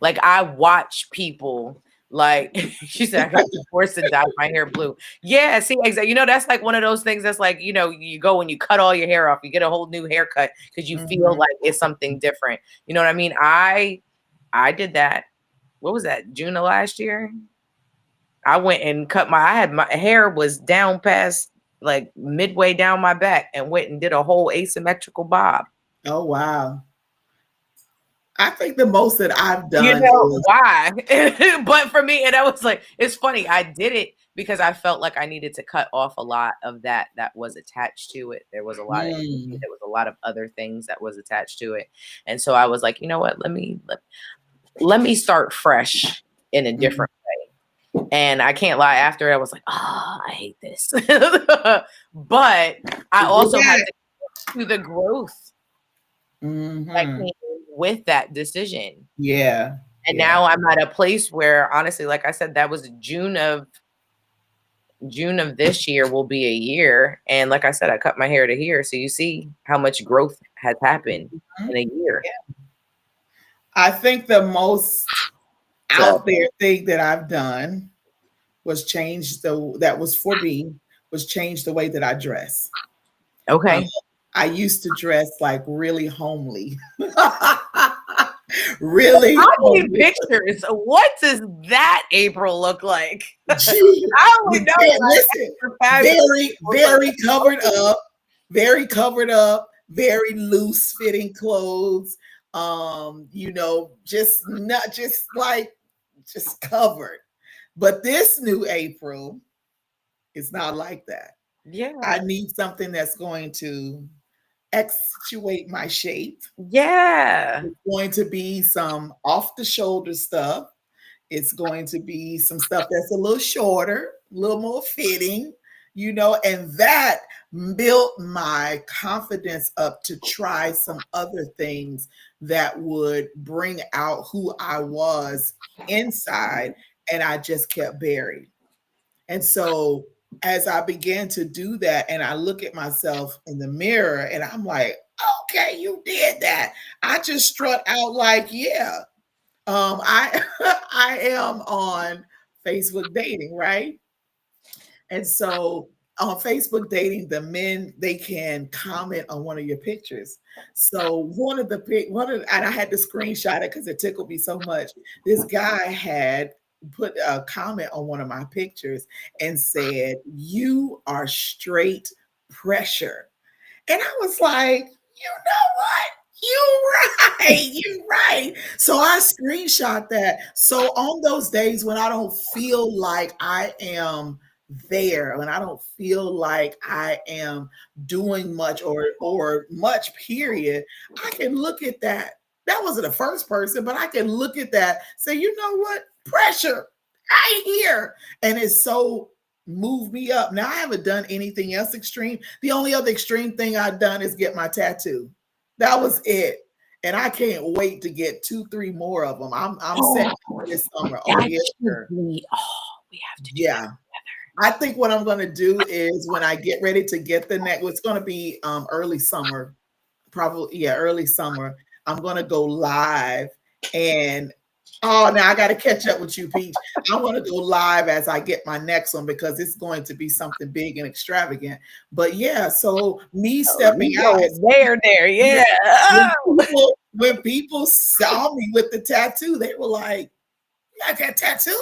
Like I watch people like she said, I got forced to dye my hair blue. Yeah, see, exactly. You know, that's like one of those things that's like, you know, you go and you cut all your hair off, you get a whole new haircut because you feel hmm like it's something different. You know what I mean? I did that. What was that? June of last year? I went and I had my hair was down past like midway down my back and went and did a whole asymmetrical bob. Oh wow. I think the most that I've You done know is why? But for me, and I was like, it's funny. I did it because I felt like I needed to cut off a lot of that was attached to it. There was a lot of energy. mm, There was a lot of other things that was attached to it, and so I was like, you know what? Let me start fresh in a mm. different way. And I can't lie. After I was like, oh, I hate this. But I To do also had that. to do the growth that Hmm came with that decision. Yeah, And yeah. now I'm at a place where honestly, like I said, that was June of this year will be a year. And like I said, I cut my hair to here. So you see how much growth has happened Mhm. in a year. I think the most So out there thing that I've done was change the that was for me was change the way that I dress. Um, okay. I used to dress like really homely, really I need homely. pictures. What does that April look like? Gee, I only you know can't like listen. extra fabulous. Very, very covered up, very covered up, very loose fitting clothes. Just not just like just covered. But this new April is not like that. I Yeah. need something that's going to accentuate my shape. Yeah. It's going to be some off the shoulder stuff. It's going to be some stuff that's a little shorter, a little more fitting, and that built my confidence up to try some other things that would bring out who I was inside. And I just kept buried. And so as I began to do that, and I look at myself in the mirror and I'm like, okay, you did that. I just strut out like, yeah, I I am on Facebook dating, right? And so on Facebook dating, the men they can comment on one of your pictures. So and I had to screenshot it because it tickled me so much. This guy had put a comment on one of my pictures and said, "You are straight pressure." And I was like, you know what? You're right. You're right. So I screenshot that. So on those days when I don't feel like I am there, when I don't feel like I am doing much or much period, I can look at that. That wasn't the first person, but I can look at that, say, you know what? Pressure. I here. And it's so moved me up. Now I haven't done anything else extreme. The only other extreme thing I've done is get my tattoo. That was it. And I can't wait to get 2, 3 more of them. I'm set Oh, this summer. Oh that yeah, should sure. be. Oh, we have to do that Yeah. I think what I'm gonna do is when I get ready to get the next, it's gonna be early summer, probably, yeah, early summer. I'm gonna go live and oh, now I got to catch up with you, Peach. I want to go live as I get my next one because it's going to be something big and extravagant. But yeah, so me together. stepping You out go has there, yeah. Oh. when people saw me with the tattoo, they were like, "You got that tattoo?"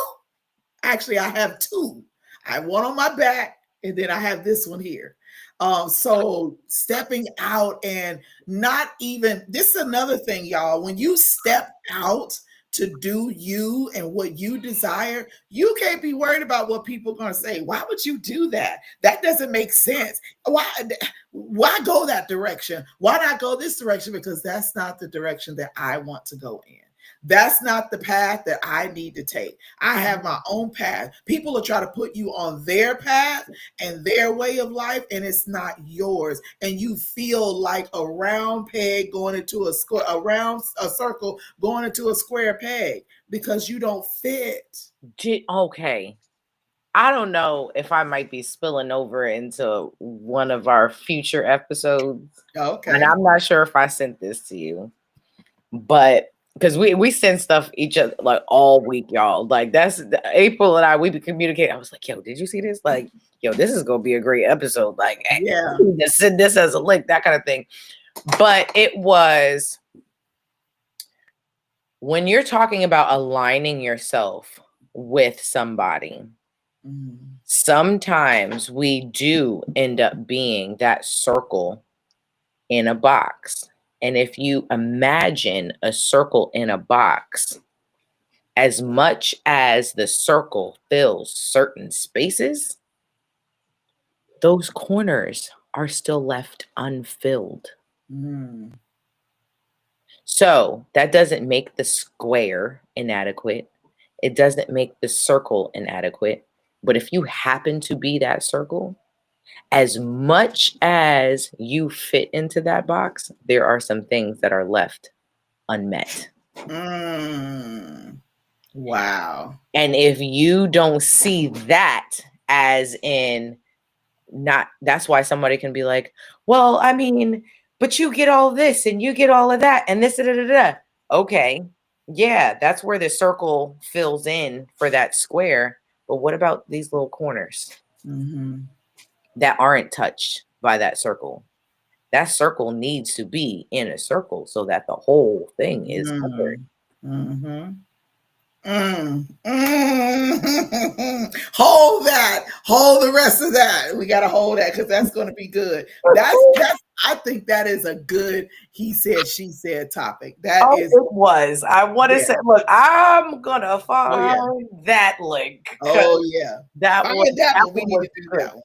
Actually, I have two. I have one on my back, and then I have this one here. So stepping out and not even this is another thing, y'all. When you step out to do you and what you desire, you can't be worried about what people are going to say. Why would you do that? That doesn't make sense. Why go that direction? Why not go this direction? Because that's not the direction that I want to go in. That's not the path that I need to take. I have my own path. People will try to put you on their path and their way of life, and it's not yours. And you feel like a round peg going into a square, a circle going into a square peg because you don't fit. Okay. I don't know if I might be spilling over into one of our future episodes. Okay. And I'm not sure if I sent this to you, but because we send stuff each other like all week, y'all. Like that's April and I, we be communicating. I was like, yo, did you see this? Like, yo, this is gonna be a great episode. Like, yeah, just send this as a link, that kind of thing. But it was when you're talking about aligning yourself with somebody. Sometimes we do end up being that circle in a box. And if you imagine a circle in a box, as much as the circle fills certain spaces, those corners are still left unfilled. So that doesn't make the square inadequate. It doesn't make the circle inadequate. But if you happen to be that circle, as much as you fit into that box, there are some things that are left unmet. Wow. And if you don't see that as in not, that's why somebody can be like, well, I mean, but you get all this and you get all of that and this, da, da, da, da. Okay. Yeah, that's where the circle fills in for that square. But what about these little corners that aren't touched by that circle? That circle needs to be in a circle so that the whole thing is covered. Hold that. Hold the rest of that. We got to hold that because that's going to be good. That's. I think that is a good he said, she said topic. That is. It was. I want to say, look, I'm gonna find that link. Oh yeah, that find was that that one. We need to do that one.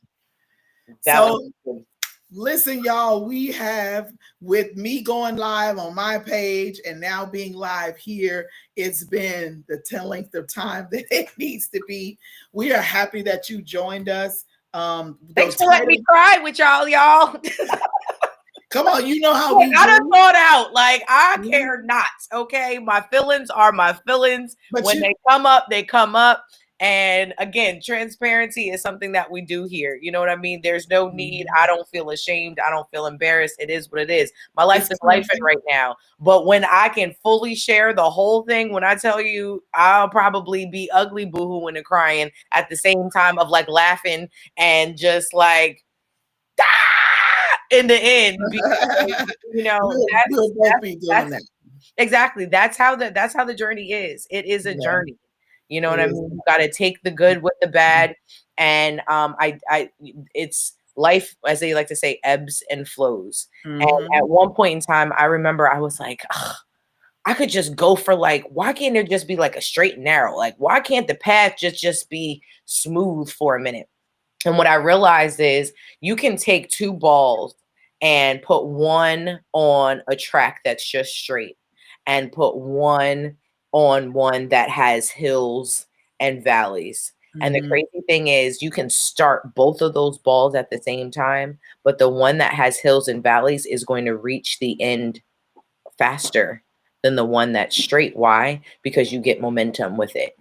So listen, y'all, we have, with me going live on my page and now being live here, it's been the 10 length of time that it needs to be. We are happy that you joined us. Thanks for letting me cry with y'all. Come on, you know how we I done thought out. Like, I care not. Okay, my feelings are my feelings. But when they come up, they come up. And again, transparency is something that we do here. You know what I mean? There's no need. I don't feel ashamed. I don't feel embarrassed. It is what it is. My life is lifing right now. But when I can fully share the whole thing, when I tell you, I'll probably be ugly boohooing and crying at the same time of like laughing and just like, in the end, because, you know, that's exactly. That's how the journey is. It is a journey. You know what I mean? You got to take the good with the bad. And it's life, as they like to say, ebbs and flows. And at one point in time, I remember I was like, I could just go for like, why can't there just be like a straight and narrow? Like, why can't the path just be smooth for a minute? And what I realized is you can take two balls and put one on a track that's just straight and put one on one that has hills and valleys. And the crazy thing is you can start both of those balls at the same time, but the one that has hills and valleys is going to reach the end faster than the one that's straight. Why? Because you get momentum with it.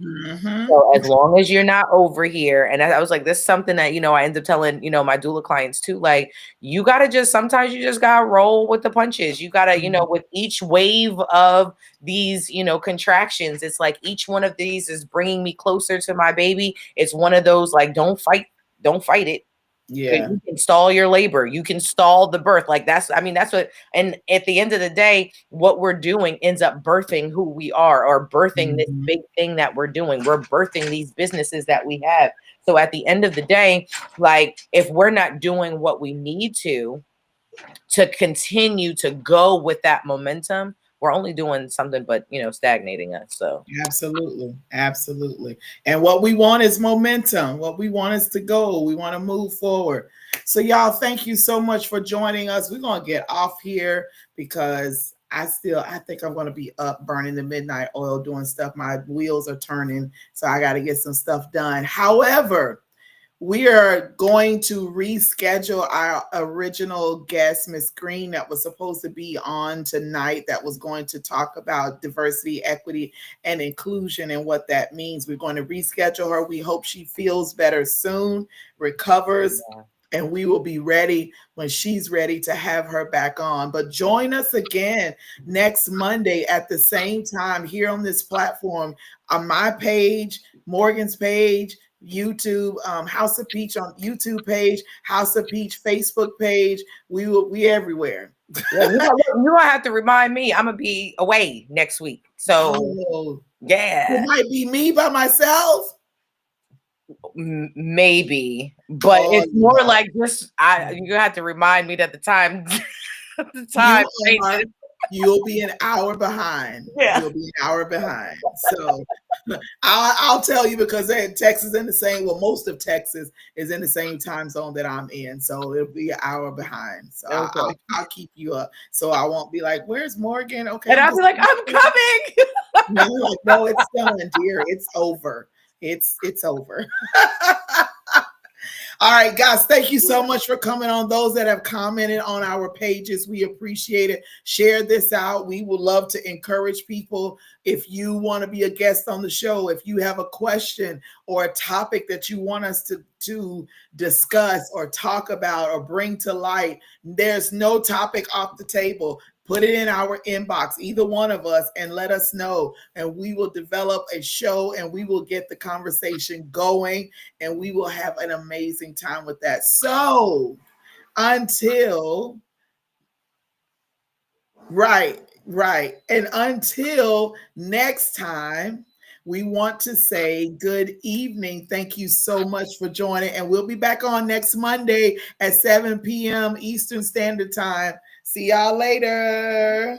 So as long as you're not over here, and I was like, this is something that, you know, I end up telling, you know, my doula clients too, like, you got to just, sometimes you just got to roll with the punches. You got to, you know, with each wave of these, you know, contractions, it's like each one of these is bringing me closer to my baby. It's one of those, like, don't fight it. Yeah, you can stall your labor, you can stall the birth. Like that's what, and at the end of the day, what we're doing ends up birthing who we are, or birthing this big thing that we're doing. We're birthing these businesses that we have. So at the end of the day, like, if we're not doing what we need to continue to go with that momentum, we're only doing something but, stagnating us. So Absolutely. Absolutely. And what we want is momentum. What we want is to go. We want to move forward. So, y'all, thank you so much for joining us. We're going to get off here because I think I'm going to be up burning the midnight oil doing stuff. My wheels are turning. So I got to get some stuff done. However, we are going to reschedule our original guest, Miss Green, that was supposed to be on tonight, that was going to talk about diversity, equity, and inclusion and what that means. We're going to reschedule her. We hope she feels better soon, recovers, and we will be ready when she's ready to have her back on. But join us again next Monday at the same time here on this platform, on my page, Morgan's page, YouTube, House of Peach on YouTube page, House of Peach Facebook page. We everywhere. Yeah, you gonna have to remind me. I'm gonna be away next week. So it might be me by myself. Maybe, but it's more like just you have to remind me that the time you'll be an hour behind. Yeah. You'll be an hour behind. So I'll tell you, because Texas in the same, well, most of Texas is in the same time zone that I'm in. So it'll be an hour behind. So I'll keep you up. So I won't be like, where's Morgan? Okay. And I'll be like, I'm coming. No, it's done, dear. It's over. It's over. All right, guys, thank you so much for coming on. Those that have commented on our pages, we appreciate it. Share this out. We would love to encourage people. If you want to be a guest on the show, if you have a question or a topic that you want us to discuss or talk about or bring to light, there's no topic off the table. Put it in our inbox, either one of us, and let us know. And we will develop a show and we will get the conversation going and we will have an amazing time with that. So until, right. And until next time, we want to say good evening. Thank you so much for joining. And we'll be back on next Monday at 7 p.m. Eastern Standard Time. See y'all later.